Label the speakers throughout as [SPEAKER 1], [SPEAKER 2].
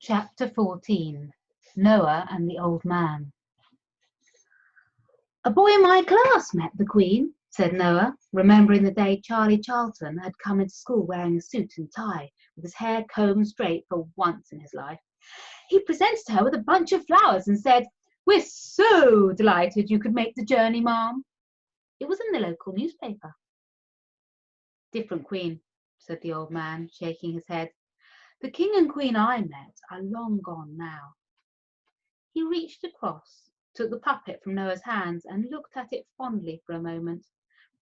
[SPEAKER 1] Chapter 14. Noah and the Old Man. "A boy in my class met the Queen," said Noah, remembering the day Charlie Charlton had come into school wearing a suit and tie, with his hair combed straight for once in his life. "He presented her with a bunch of flowers and said, 'We're so delighted you could make the journey, ma'am.' It was in the local newspaper." "Different Queen," said the old man, shaking his head. "The King and Queen I met are long gone now." He reached across, took the puppet from Noah's hands and looked at it fondly for a moment,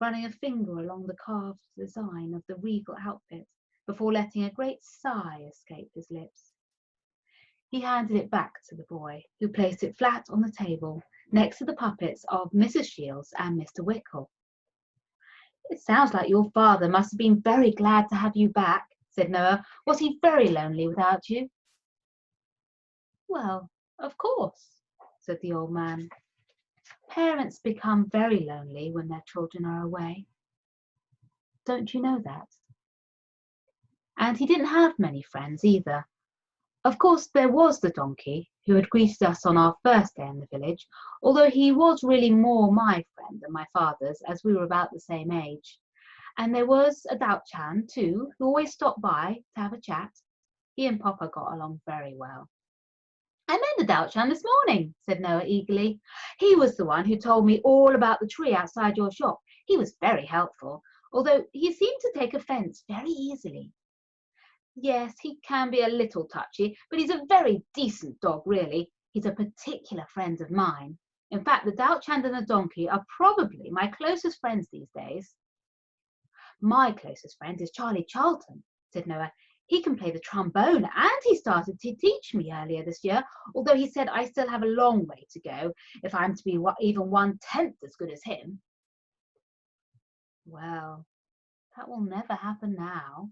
[SPEAKER 1] running a finger along the carved design of the regal outfit before letting a great sigh escape his lips. He handed it back to the boy, who placed it flat on the table next to the puppets of Mrs. Shields and Mr. Wickle. "It sounds like your father must have been very glad to have you back," said Noah. "Was he very lonely without you?" "Well, of course," said the old man. "Parents become very lonely when their children are away. Don't you know that?" And he didn't have many friends either. Of course, there was the donkey, who had greeted us on our first day in the village, although he was really more my friend than my father's, as we were about the same age. And there was a Dachshund, too, who always stopped by to have a chat. He and Papa got along very well. "I met the Dachshund this morning," said Noah eagerly. "He was the one who told me all about the tree outside your shop. He was very helpful, although he seemed to take offence very easily." "Yes, he can be a little touchy, but he's a very decent dog, really. He's a particular friend of mine. In fact, the Dachshund and the donkey are probably my closest friends these days." "My closest friend is Charlie Charlton," said Noah. "He can play the trombone, and he started to teach me earlier this year, although he said I still have a long way to go if I'm to be even 1/10 as good as him." "Well, that will never happen now,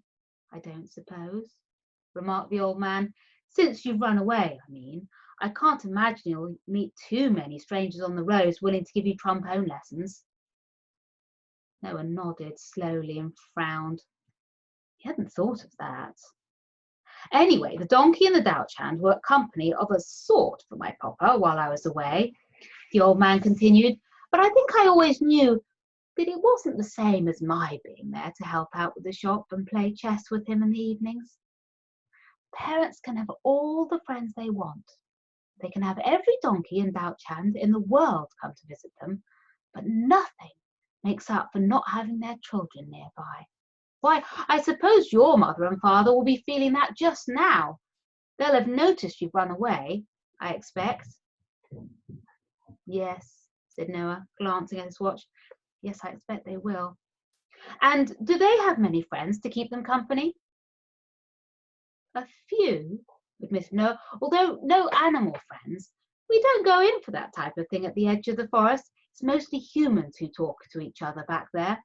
[SPEAKER 1] I don't suppose," remarked the old man. "Since you've run away, I mean. I can't imagine you'll meet too many strangers on the roads willing to give you trombone lessons." Noah nodded slowly and frowned. He hadn't thought of that. "Anyway, the donkey and the Dachshund were company of a sort for my papa while I was away," the old man continued, "but I think I always knew that it wasn't the same as my being there to help out with the shop and play chess with him in the evenings. Parents can have all the friends they want. They can have every donkey and Dachshund in the world come to visit them, but nothing makes up for not having their children nearby. Why, I suppose your mother and father will be feeling that just now. They'll have noticed you've run away, I expect." "Yes," said Noah, glancing at his watch. "Yes, I expect they will." "And do they have many friends to keep them company?" "A few," admitted Noah, "although no animal friends. We don't go in for that type of thing at the edge of the forest. It's mostly humans who talk to each other back there."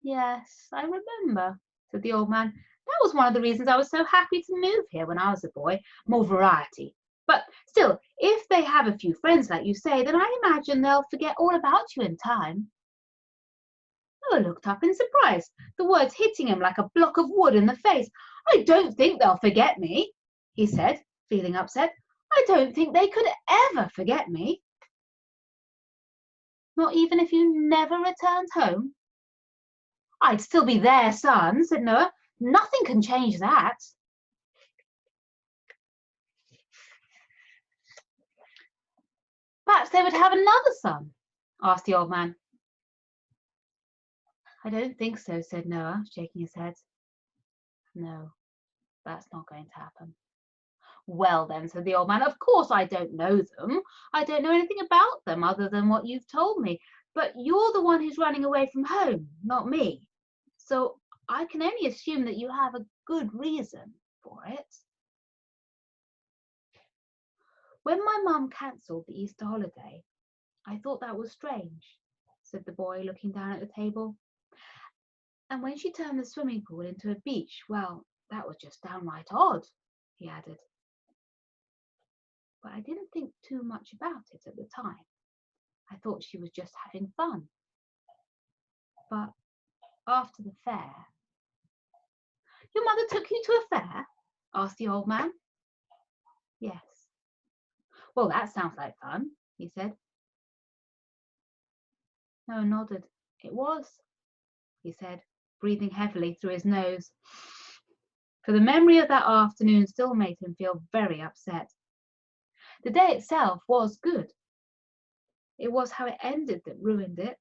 [SPEAKER 1] "Yes, I remember," said the old man. "That was one of the reasons I was so happy to move here when I was a boy. More variety. But still, if they have a few friends like you say, then I imagine they'll forget all about you in time." Noah looked up in surprise, the words hitting him like a block of wood in the face. "I don't think they'll forget me," he said, feeling upset. "I don't think they could ever forget me." "Not even if you never returned home?" "I'd still be their son," said Noah. "Nothing can change that." "Perhaps they would have another son?" asked the old man. "I don't think so," said Noah, shaking his head. "No, that's not going to happen." "Well then," said the old man, "of course I don't know them. I don't know anything about them other than what you've told me. But you're the one who's running away from home, not me. So I can only assume that you have a good reason for it." "When my mum cancelled the Easter holiday, I thought that was strange," said the boy, looking down at the table. "And when she turned the swimming pool into a beach, well, that was just downright odd," he added. "But I didn't think too much about it at the time. I thought she was just having fun. But after the fair—" "Your mother took you to a fair?" asked the old man. Yes. Well, that sounds like fun, he said. Noah nodded. It was, he said, breathing heavily through his nose. For the memory of that afternoon still made him feel very upset. The day itself was good. It was how it ended that ruined it.